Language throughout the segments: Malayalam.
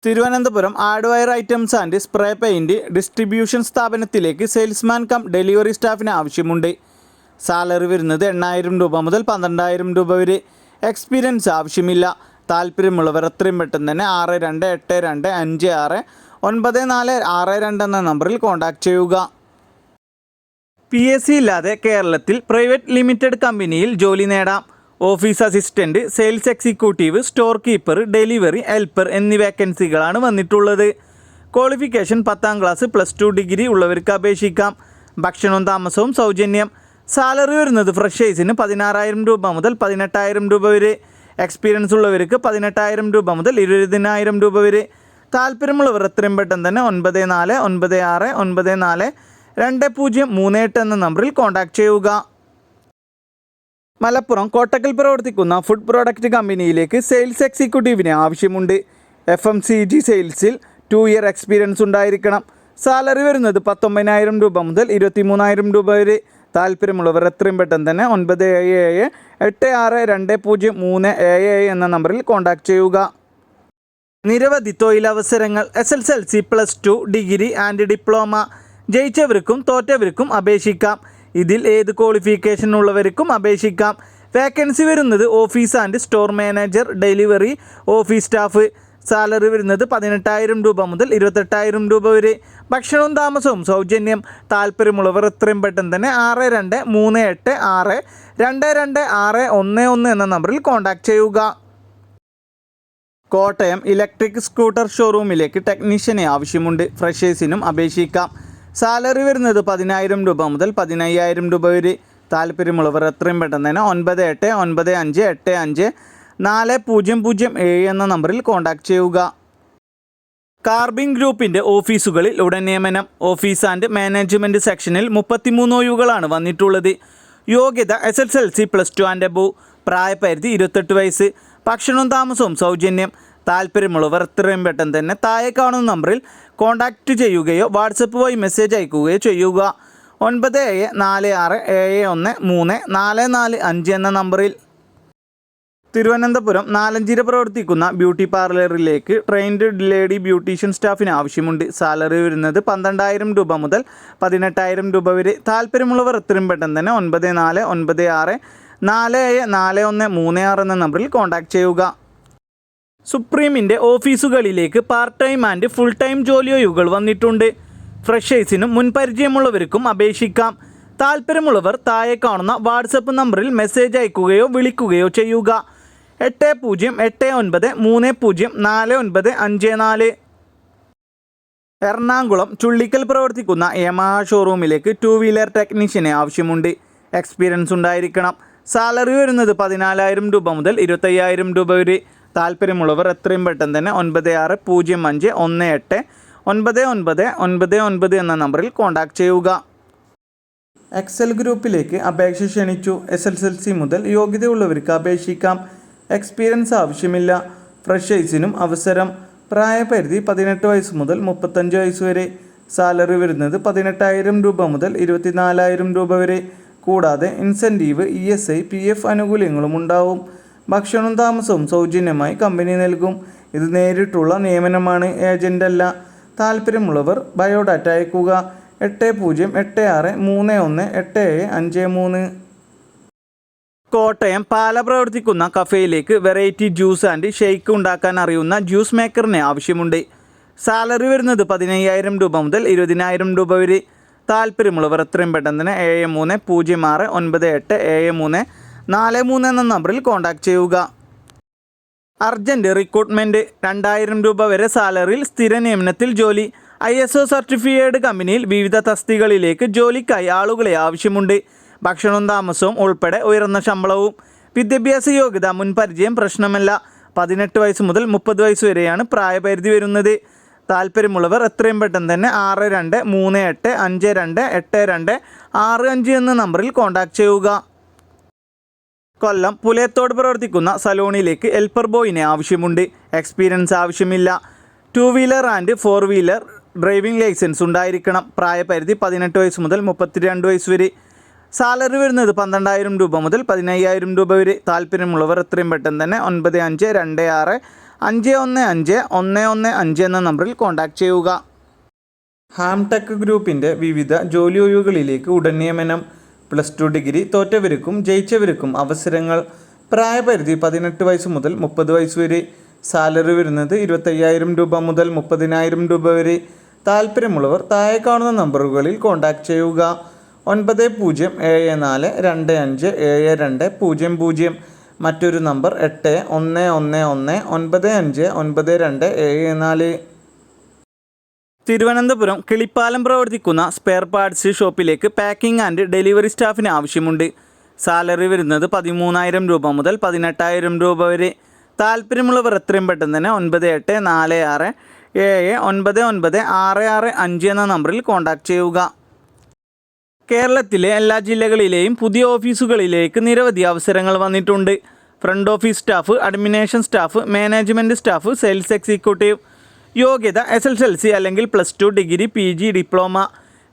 Thiruvananthapuram hardware items and spray paint distribution സ്ഥാപനത്തിലേക്ക് സെയിൽസ്മാൻ കം ഡെലിവറി സ്റ്റാഫിന് ആവശ്യമുണ്ട്. സാലറി വരുന്നത് 8,000 രൂപ മുതൽ 12,000 രൂപ വരെ. എക്സ്പീരിയൻസ് ആവശ്യമില്ല. താല്പര്യമുള്ളവർ എത്രയും പെട്ടെന്ന് തന്നെ 6282569462 എന്ന നമ്പറിൽ കോൺടാക്റ്റ് ചെയ്യുക. PSC ഇല്ലാതെ കേരളത്തിൽ പ്രൈവറ്റ് ലിമിറ്റഡ് കമ്പനിയിൽ ജോലി നേടാം. Office assistant, sales executive, store keeper, delivery helper എന്നീ വേക്കൻസികളാണ് വന്നിട്ടുള്ളത്. ക്വാളിഫിക്കേഷൻ 10ാം ക്ലാസ് +2 ഡിഗ്രി ഉള്ളവർക്ക് അപേക്ഷിക്കാം. ഭക്ഷണവും താമസവും സൗജന്യം. സാലറി വരുന്നത് ഫ്രഷേഴ്സിന് 16,000 രൂപ മുതൽ 18,000 രൂപ വരെ. എക്സ്പീരിയൻസ് ഉള്ളവർക്ക് 18,000 രൂപ മുതൽ 20,000 രൂപ വരെ. താല്പര്യമുള്ളവർ എത്രയും പെട്ടെന്ന് തന്നെ 9496942038 എന്ന നമ്പറിൽ കോൺടാക്റ്റ് ചെയ്യുക. മലപ്പുറം കോട്ടക്കൽ പ്രവർത്തിക്കുന്ന ഫുഡ് പ്രോഡക്റ്റ് കമ്പനിയിലേക്ക് സെയിൽസ് എക്സിക്യൂട്ടീവിന് ആവശ്യമുണ്ട്. FMCG സെയിൽസിൽ 2 ഇയർ എക്സ്പീരിയൻസ് ഉണ്ടായിരിക്കണം. സാലറി വരുന്നത് 19,000 രൂപ മുതൽ 23,000 രൂപ വരെ. താല്പര്യമുള്ളവർ എത്രയും പെട്ടെന്ന് തന്നെ 97862037 എന്ന നമ്പറിൽ കോൺടാക്റ്റ് ചെയ്യുക. നിരവധി തൊഴിലവസരങ്ങൾ. SSLC +2 ഡിഗ്രി ആൻഡ് ഡിപ്ലോമ ജയിച്ചവർക്കും തോറ്റവർക്കും അപേക്ഷിക്കാം. ഇതിൽ ഏത് ക്വാളിഫിക്കേഷൻ ഉള്ളവർക്കും അപേക്ഷിക്കാം. വേക്കൻസി വരുന്നത് office and store manager, delivery, office staff. Salary വരുന്നത് 18,000 രൂപ മുതൽ 28,000 രൂപ വരെ. ഭക്ഷണവും താമസവും സൗജന്യം. താല്പര്യമുള്ളവർ എത്രയും പെട്ടെന്ന് തന്നെ 6238622611 എന്ന നമ്പറിൽ കോൺടാക്റ്റ് ചെയ്യുക. കോട്ടയം ഇലക്ട്രിക് സ്കൂട്ടർ ഷോറൂമിലേക്ക് ടെക്നീഷ്യനെ ആവശ്യമുണ്ട്. ഫ്രഷേഴ്സിനും അപേക്ഷിക്കാം. സാലറി വരുന്നത് 10,000 രൂപ മുതൽ 15,000 രൂപ വരെ. താല്പര്യമുള്ളവർ എത്രയും പെട്ടെന്ന് തന്നെ 9895854007 എന്ന നമ്പറിൽ കോൺടാക്റ്റ് ചെയ്യുക. കാർബിൻ ഗ്രൂപ്പിൻ്റെ ഓഫീസുകളിൽ ഉടൻ നിയമനം. ഓഫീസ് ആൻഡ് മാനേജ്മെൻറ്റ് സെക്ഷനിൽ 33 ഒഴിവുകളാണ് വന്നിട്ടുള്ളത്. യോഗ്യത SSLC +2 ആൻഡ് എബോവ്. പ്രായപരിധി 28 വയസ്സ്. ഭക്ഷണവും താമസവും സൗജന്യം. താല്പര്യമുള്ളവർ എത്രയും പെട്ടെന്ന് തന്നെ താഴെ കാണുന്ന നമ്പറിൽ കോൺടാക്റ്റ് ചെയ്യുകയോ വാട്സപ്പ് വഴി മെസ്സേജ് അയക്കുകയോ ചെയ്യുക. 9746713445 എന്ന നമ്പറിൽ. തിരുവനന്തപുരം നാലഞ്ചിറ പ്രവർത്തിക്കുന്ന ബ്യൂട്ടി പാർലറിലേക്ക് ട്രെയിൻഡ് ലേഡി ബ്യൂട്ടീഷ്യൻ സ്റ്റാഫിന് ആവശ്യമുണ്ട്. സാലറി വരുന്നത് 12,000 രൂപ മുതൽ 18,000 രൂപ വരെ. താല്പര്യമുള്ളവർ എത്രയും പെട്ടെന്ന് തന്നെ 9496474136 എന്ന നമ്പറിൽ കോൺടാക്റ്റ് ചെയ്യുക. സുപ്രീമിൻ്റെ ഓഫീസുകളിലേക്ക് part time and full time ജോലിയൊഴിവുകൾ വന്നിട്ടുണ്ട്. ഫ്രഷേഴ്സിനും മുൻപരിചയമുള്ളവർക്കും അപേക്ഷിക്കാം. താല്പര്യമുള്ളവർ താഴെ കാണുന്ന വാട്സപ്പ് നമ്പറിൽ മെസ്സേജ് അയക്കുകയോ വിളിക്കുകയോ ചെയ്യുക. 8089304954. എറണാകുളം ചുള്ളിക്കൽ പ്രവർത്തിക്കുന്ന യമഹ ഷോറൂമിലേക്ക് 2 വീലർ ടെക്നീഷ്യനെ ആവശ്യമുണ്ട്. എക്സ്പീരിയൻസ് ഉണ്ടായിരിക്കണം. സാലറി വരുന്നത് 14,000 രൂപ മുതൽ 25,000 രൂപ വരെ. താല്പര്യമുള്ളവർ എത്രയും പെട്ടെന്ന് തന്നെ 9605189999 എന്ന നമ്പറിൽ കോൺടാക്റ്റ് ചെയ്യുക. എക്സൽ ഗ്രൂപ്പിലേക്ക് അപേക്ഷ ക്ഷണിച്ചു. SSLC മുതൽ യോഗ്യതയുള്ളവർക്ക് അപേക്ഷിക്കാം. എക്സ്പീരിയൻസ് ആവശ്യമില്ല. ഫ്രഷേഴ്സിനും അവസരം. പ്രായപരിധി 18 വയസ്സ് മുതൽ 35 വയസ്സ് വരെ. സാലറി വരുന്നത് 18,000 രൂപ മുതൽ 24,000 രൂപ വരെ. കൂടാതെ ഇൻസെൻറ്റീവ്, ESI, PF ആനുകൂല്യങ്ങളും ഉണ്ടാവും. ഭക്ഷണവും താമസവും സൗജന്യമായി കമ്പനി നൽകും. ഇത് നേരിട്ടുള്ള നിയമനമാണ്, ഏജൻ്റ് അല്ല. താല്പര്യമുള്ളവർ ബയോഡാറ്റ അയക്കുക. 8086318753. കോട്ടയം പാല പ്രവർത്തിക്കുന്ന കഫേയിലേക്ക് വെറൈറ്റി ജ്യൂസ് ആൻഡ് ഷെയ്ക്ക് ഉണ്ടാക്കാൻ അറിയുന്ന ജ്യൂസ് മേക്കറിനെ ആവശ്യമുണ്ട്. സാലറി വരുന്നത് 15,000 രൂപ മുതൽ 20,000 രൂപ വരെ. താല്പര്യമുള്ളവർ എത്രയും പെട്ടെന്ന് തന്നെ 7306987343 എന്ന നമ്പറിൽ കോൺടാക്റ്റ് ചെയ്യുക. Urgent recruitment. 2,000 രൂപ വരെ സാലറിയിൽ സ്ഥിര നിയമനത്തിൽ ജോലി. ISO സർട്ടിഫൈഡ് കമ്പനിയിൽ വിവിധ തസ്തികകളിലേക്ക് ജോലിക്കായി ആളുകളെ ആവശ്യമുണ്ട്. ഭക്ഷണവും താമസവും ഉൾപ്പെടെ ഉയർന്ന ശമ്പളവും. വിദ്യാഭ്യാസ യോഗ്യത മുൻപരിചയം പ്രശ്നമല്ല. 18 വയസ്സ് മുതൽ 30 വയസ്സ് വരെയാണ് പ്രായപരിധി വരുന്നത്. താല്പര്യമുള്ളവർ എത്രയും പെട്ടെന്ന് തന്നെ 6238528265 എന്ന നമ്പറിൽ കോൺടാക്റ്റ് ചെയ്യുക. കൊല്ലം പുലയത്തോട് പ്രവർത്തിക്കുന്ന സലോണിലേക്ക് ഹെൽപ്പർ ബോയിനെ ആവശ്യമുണ്ട്. എക്സ്പീരിയൻസ് ആവശ്യമില്ല. 2 wheeler and 4 wheeler driving licence ഉണ്ടായിരിക്കണം. പ്രായപരിധി 18 വയസ്സ് മുതൽ 32 വയസ്സ് വരെ. സാലറി വരുന്നത് 12,000 രൂപ മുതൽ 15,000 രൂപ വരെ. താല്പര്യമുള്ളവർ എത്രയും പെട്ടെന്ന് തന്നെ 9526 515115 എന്ന നമ്പറിൽ കോൺടാക്റ്റ് ചെയ്യുക. ഹാംടെക് ഗ്രൂപ്പിൻ്റെ വിവിധ ജോലി ഒഴിവുകളിലേക്ക് ഉടൻ നിയമനം. +2 ഡിഗ്രി തോറ്റവർക്കും ജയിച്ചവർക്കും അവസരങ്ങൾ. പ്രായപരിധി 18 വയസ്സ് മുതൽ 30 വയസ്സ് വരെ. സാലറി വരുന്നത് 25,000 രൂപ മുതൽ 30,000 രൂപ വരെ. താല്പര്യമുള്ളവർ താഴെ കാണുന്ന നമ്പറുകളിൽ കോൺടാക്റ്റ് ചെയ്യുക. 9074257200. മറ്റൊരു നമ്പർ 8111959274. തിരുവനന്തപുരം കിളിപ്പാലം പ്രവർത്തിക്കുന്ന സ്പെയർ പാർട്സ് ഷോപ്പിലേക്ക് പാക്കിംഗ് ആൻഡ് ഡെലിവറി സ്റ്റാഫിന് ആവശ്യമുണ്ട്. സാലറി വരുന്നത് 13,000 രൂപ മുതൽ 18,000 രൂപ വരെ. താല്പര്യമുള്ളവർ എത്രയും പെട്ടെന്ന് തന്നെ 9846799665 എന്ന നമ്പറിൽ കോൺടാക്റ്റ് ചെയ്യുക. കേരളത്തിലെ എല്ലാ ജില്ലകളിലെയും പുതിയ ഓഫീസുകളിലേക്ക് നിരവധി അവസരങ്ങൾ വന്നിട്ടുണ്ട്. Front office staff, administration staff, management staff, sales executive. യോഗ്യത SSLC അല്ലെങ്കിൽ +2 ഡിഗ്രി, PG, ഡിപ്ലോമ.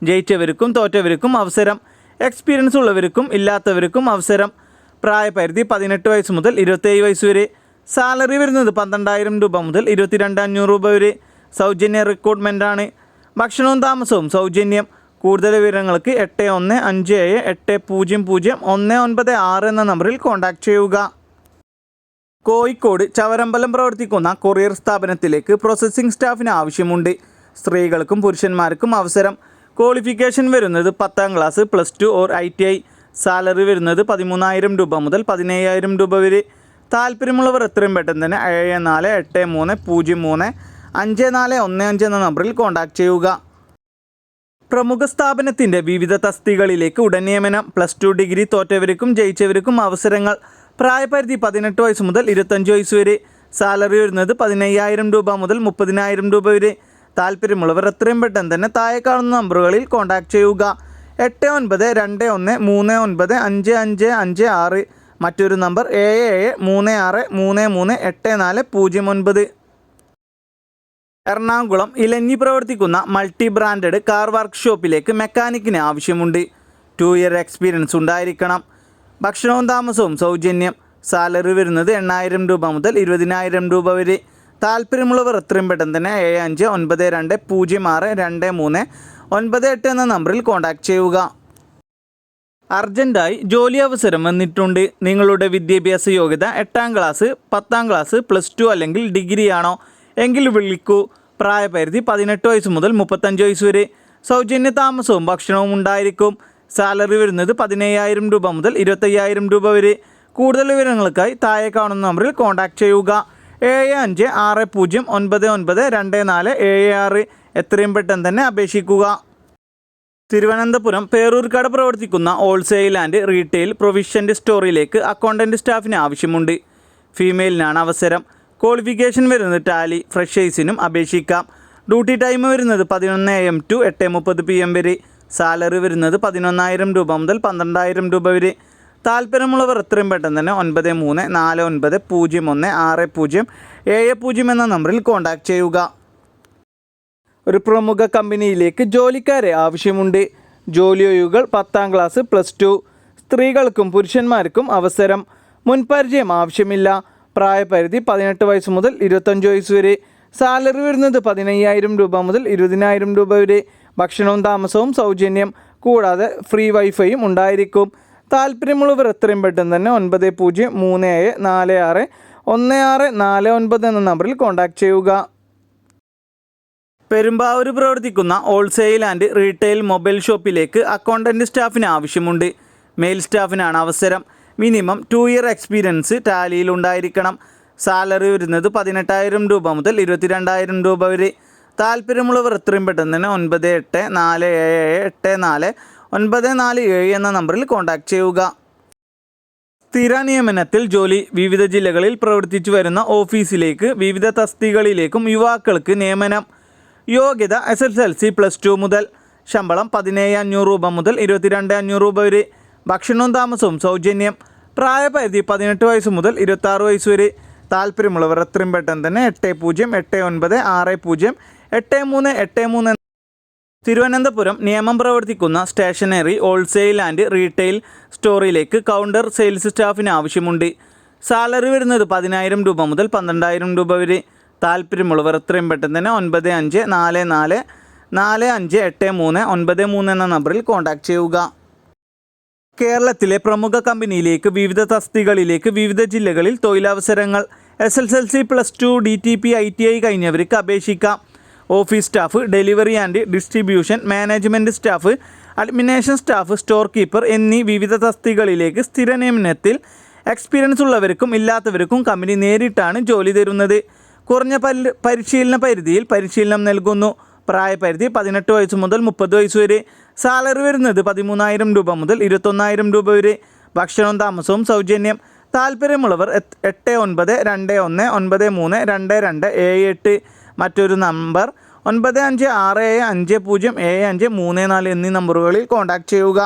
ജയിച്ചവർക്കും തോറ്റവർക്കും അവസരം. എക്സ്പീരിയൻസ് ഉള്ളവർക്കും ഇല്ലാത്തവർക്കും അവസരം. പ്രായപരിധി 18 വയസ്സ് മുതൽ 27 വയസ്സ് വരെ. സാലറി വരുന്നത് 12,000 രൂപ മുതൽ 22,500 രൂപ വരെ. സൗജന്യ റിക്രൂട്ട്മെൻറ്റാണ്. ഭക്ഷണവും താമസവും സൗജന്യം. കൂടുതൽ വിവരങ്ങൾക്ക് 8157800196 എന്ന നമ്പറിൽ കോൺടാക്റ്റ് ചെയ്യുക. കോഴിക്കോട് ചവരമ്പലം പ്രവർത്തിക്കുന്ന കൊറിയർ സ്ഥാപനത്തിലേക്ക് പ്രോസസ്സിംഗ് സ്റ്റാഫിന് ആവശ്യമുണ്ട്. സ്ത്രീകൾക്കും പുരുഷന്മാർക്കും അവസരം. ക്വാളിഫിക്കേഷൻ വരുന്നത് 10ാം ക്ലാസ്, +2 ഓർ ITI. സാലറി വരുന്നത് 13,000 രൂപ മുതൽ 15,000 രൂപ വരെ. താല്പര്യമുള്ളവർ എത്രയും പെട്ടെന്ന് തന്നെ 7483035415 എന്ന നമ്പറിൽ കോൺടാക്റ്റ് ചെയ്യുക. പ്രമുഖ സ്ഥാപനത്തിൻ്റെ വിവിധ തസ്തികകളിലേക്ക് ഉടൻ നിയമനം. +2 ഡിഗ്രി തോറ്റവർക്കും ജയിച്ചവർക്കും അവസരങ്ങൾ. പ്രായപരിധി 18 വയസ്സ് മുതൽ 25 വയസ്സ് വരെ. സാലറി വരുന്നത് 15,000 രൂപ മുതൽ 30,000 രൂപ വരെ. താല്പര്യമുള്ളവർ എത്രയും പെട്ടെന്ന് തന്നെ താഴെ കാണുന്ന നമ്പറുകളിൽ കോൺടാക്റ്റ് ചെയ്യുക. 8921395556. മറ്റൊരു നമ്പർ 7736338409. എറണാകുളം ഇലഞ്ഞി പ്രവർത്തിക്കുന്ന മൾട്ടി ബ്രാൻഡഡ് കാർ വർക്ക്ഷോപ്പിലേക്ക് മെക്കാനിക്കിന് ആവശ്യമുണ്ട്. 2 ഇയർ എക്സ്പീരിയൻസ് ഉണ്ടായിരിക്കണം. ഭക്ഷണവും താമസവും സൗജന്യം. സാലറി വരുന്നത് 8,000 രൂപ മുതൽ 20,000 രൂപ വരെ. താല്പര്യമുള്ളവർ എത്രയും പെട്ടെന്ന് തന്നെ 7592062398 എന്ന നമ്പറിൽ കോൺടാക്റ്റ് ചെയ്യുക. അർജൻറ്റായി ജോലി അവസരം വന്നിട്ടുണ്ട്. നിങ്ങളുടെ വിദ്യാഭ്യാസ യോഗ്യത 8ാം ക്ലാസ്, 10ാം ക്ലാസ്, +2 അല്ലെങ്കിൽ ഡിഗ്രി ആണോ എങ്കിൽ വിളിക്കൂ. പ്രായപരിധി 18 വയസ്സ് മുതൽ 35 വയസ്സ് വരെ. സൗജന്യ താമസവും ഭക്ഷണവും ഉണ്ടായിരിക്കും. സാലറി വരുന്നത് 15,000 രൂപ മുതൽ 25,000 രൂപ വരെ. കൂടുതൽ വിവരങ്ങൾക്കായി താഴെ കാണുന്ന നമ്പറിൽ കോൺടാക്റ്റ് ചെയ്യുക. 7560992476. എത്രയും പെട്ടെന്ന് തന്നെ അപേക്ഷിക്കുക. തിരുവനന്തപുരം പേരൂർക്കട പ്രവർത്തിക്കുന്ന ഹോൾസെയിൽ ആൻഡ് റീറ്റെയിൽ പ്രൊവിഷ്യൻ്റ് സ്റ്റോറിലേക്ക് അക്കൗണ്ടൻറ്റ് സ്റ്റാഫിന് ആവശ്യമുണ്ട്. ഫീമെയിലിനാണ് അവസരം. ക്വാളിഫിക്കേഷൻ വരുന്നത് ടാലി. ഫ്രഷേഴ്സിനും അപേക്ഷിക്കാം. ഡ്യൂട്ടി ടൈം വരുന്നത് 11 AM to 8:30 PM വരെ. സാലറി വരുന്നത് 11,000 രൂപ മുതൽ 12,000 രൂപ വരെ. താല്പര്യമുള്ളവർ എത്രയും പെട്ടെന്ന് തന്നെ 9349016070 എന്ന നമ്പറിൽ കോൺടാക്റ്റ് ചെയ്യുക. ഒരു പ്രമുഖ കമ്പനിയിലേക്ക് ജോലിക്കാരെ ആവശ്യമുണ്ട്. ജോലി ഒഴിവുകൾ 10ാം ക്ലാസ്, +2. സ്ത്രീകൾക്കും പുരുഷന്മാർക്കും അവസരം. മുൻപരിചയം ആവശ്യമില്ല. പ്രായപരിധി 18 വയസ്സ് മുതൽ 25 വയസ്സ് വരെ. സാലറി വരുന്നത് 15,000 രൂപ മുതൽ 20,000 രൂപ വരെ. ഭക്ഷണവും താമസവും സൗജന്യം. കൂടാതെ ഫ്രീ വൈഫൈയും ഉണ്ടായിരിക്കും. താല്പര്യമുള്ളവർ എത്രയും പെട്ടെന്ന് തന്നെ 9037461649 എന്ന നമ്പറിൽ കോൺടാക്റ്റ് ചെയ്യുക. പെരുമ്പാവൂർ പ്രവർത്തിക്കുന്ന ഹോൾസെയിൽ ആൻഡ് റീറ്റെയിൽ മൊബൈൽ ഷോപ്പിലേക്ക് അക്കൗണ്ടൻറ്റ് സ്റ്റാഫിന് ആവശ്യമുണ്ട്. മെയിൽ സ്റ്റാഫിനാണ് അവസരം. മിനിമം 2 ഇയർ എക്സ്പീരിയൻസ് ടാലിയിൽ ഉണ്ടായിരിക്കണം. സാലറി വരുന്നത് 18,000 രൂപ മുതൽ 22,000 രൂപ വരെ. താല്പര്യമുള്ളവർ എത്രയും പെട്ടെന്ന് തന്നെ 9847784947 എന്ന നമ്പറിൽ കോൺടാക്റ്റ് ചെയ്യുക. സ്ഥിര നിയമനത്തിൽ ജോലി. വിവിധ ജില്ലകളിൽ പ്രവർത്തിച്ചു വരുന്ന ഓഫീസിലേക്ക് വിവിധ തസ്തികകളിലേക്കും യുവാക്കൾക്ക് നിയമനം. യോഗ്യത SSLC +2 മുതൽ. ശമ്പളം 17,500 രൂപ മുതൽ 22,500 രൂപ വരെ. ഭക്ഷണവും താമസവും സൗജന്യം. പ്രായപരിധി 18 വയസ്സ് മുതൽ 26 വയസ്സ് വരെ. താല്പര്യമുള്ളവർ എത്രയും പെട്ടെന്ന് തന്നെ 8089608383. തിരുവനന്തപുരം നിയമം പ്രവർത്തിക്കുന്ന സ്റ്റേഷനറി, ഹോൾസെയിൽ ആൻഡ് റീറ്റെയിൽ സ്റ്റോറിലേക്ക് കൗണ്ടർ സെയിൽസ് സ്റ്റാഫിന് ആവശ്യമുണ്ട്. സാലറി വരുന്നത് 10,000 രൂപ മുതൽ 12,000 രൂപ വരെ. താല്പര്യമുള്ളവർ എത്രയും പെട്ടെന്ന് തന്നെ 9544458393 എന്ന നമ്പറിൽ കോൺടാക്റ്റ് ചെയ്യുക. കേരളത്തിലെ പ്രമുഖ കമ്പനിയിലേക്ക് വിവിധ തസ്തികകളിലേക്ക് വിവിധ ജില്ലകളിൽ തൊഴിലവസരങ്ങൾ. SSLC +2 DTP ITI കഴിഞ്ഞവർക്ക് അപേക്ഷിക്കാം. Office staff, delivery and distribution, management staff, administration staff, store keeper എന്നീ വിവിധ തസ്തികകളിലേക്ക് സ്ഥിര നിയമനത്തിൽ എക്സ്പീരിയൻസ് ഉള്ളവർക്കും ഇല്ലാത്തവർക്കും കമ്പനി നേരിട്ടാണ് ജോലി തരുന്നത്. കുറഞ്ഞ പരിശീലന പരിധിയിൽ പരിശീലനം നൽകുന്നു. പ്രായപരിധി 18 വയസ്സ് മുതൽ 30 വയസ്സ് വരെ. സാലറി വരുന്നത് 13,000 രൂപ മുതൽ 21,000 രൂപ വരെ. ഭക്ഷണവും താമസവും സൗജന്യം. താല്പര്യമുള്ളവർ 8921932278 മറ്റൊരു നമ്പർ 9567507534 എന്നീ നമ്പറുകളിൽ കോൺടാക്റ്റ് ചെയ്യുക.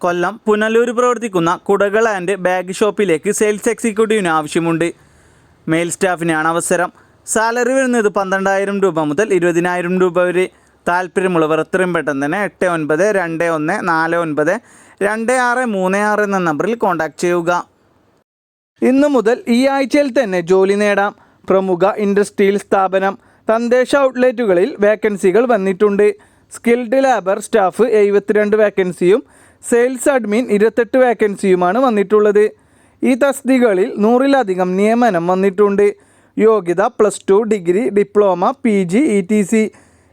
കൊല്ലം പുനലൂർ പ്രവർത്തിക്കുന്ന കുടകൾ ആൻഡ് ബാഗ് ഷോപ്പിലേക്ക് സെയിൽസ് എക്സിക്യൂട്ടീവിന് ആവശ്യമുണ്ട്. മെയിൽ സ്റ്റാഫിനാണ് അവസരം. സാലറി വരുന്നത് 12,000 രൂപ മുതൽ 20,000 രൂപ വരെ. താല്പര്യമുള്ളവർ എത്രയും പെട്ടെന്ന് തന്നെ 8921492636 എന്ന നമ്പറിൽ കോൺടാക്റ്റ് ചെയ്യുക. ഇന്നു മുതൽ ഈ ആഴ്ചയിൽ തന്നെ ജോലി നേടാം. പ്രമുഖ ഇൻഡസ്ട്രിയൽ സ്ഥാപനം തദ്ദേശ ഔട്ട്ലെറ്റുകളിൽ വേക്കൻസികൾ വന്നിട്ടുണ്ട്. സ്കിൽഡ് ലേബർ സ്റ്റാഫ് 72 വേക്കൻസിയും സെയിൽസ് അഡ്മിൻ 28 വേക്കൻസിയുമാണ് വന്നിട്ടുള്ളത്. ഈ തസ്തികകളിൽ 100-ലധികം നിയമനം വന്നിട്ടുണ്ട്. യോഗ്യത +2, ഡിഗ്രി, ഡിപ്ലോമ, PG, ETC.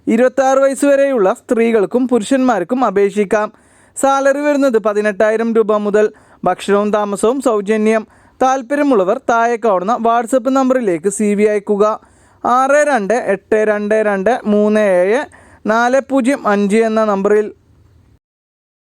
26 വയസ്സ് വരെയുള്ള സ്ത്രീകൾക്കും പുരുഷന്മാർക്കും അപേക്ഷിക്കാം. സാലറി വരുന്നത് 18,000 രൂപ മുതൽ. ഭക്ഷണവും താമസവും സൗജന്യം. താല്പര്യമുള്ളവർ താഴെ കാണുന്ന വാട്സപ്പ് നമ്പറിലേക്ക് CV അയക്കുക. 6282237405 എന്ന നമ്പറിൽ.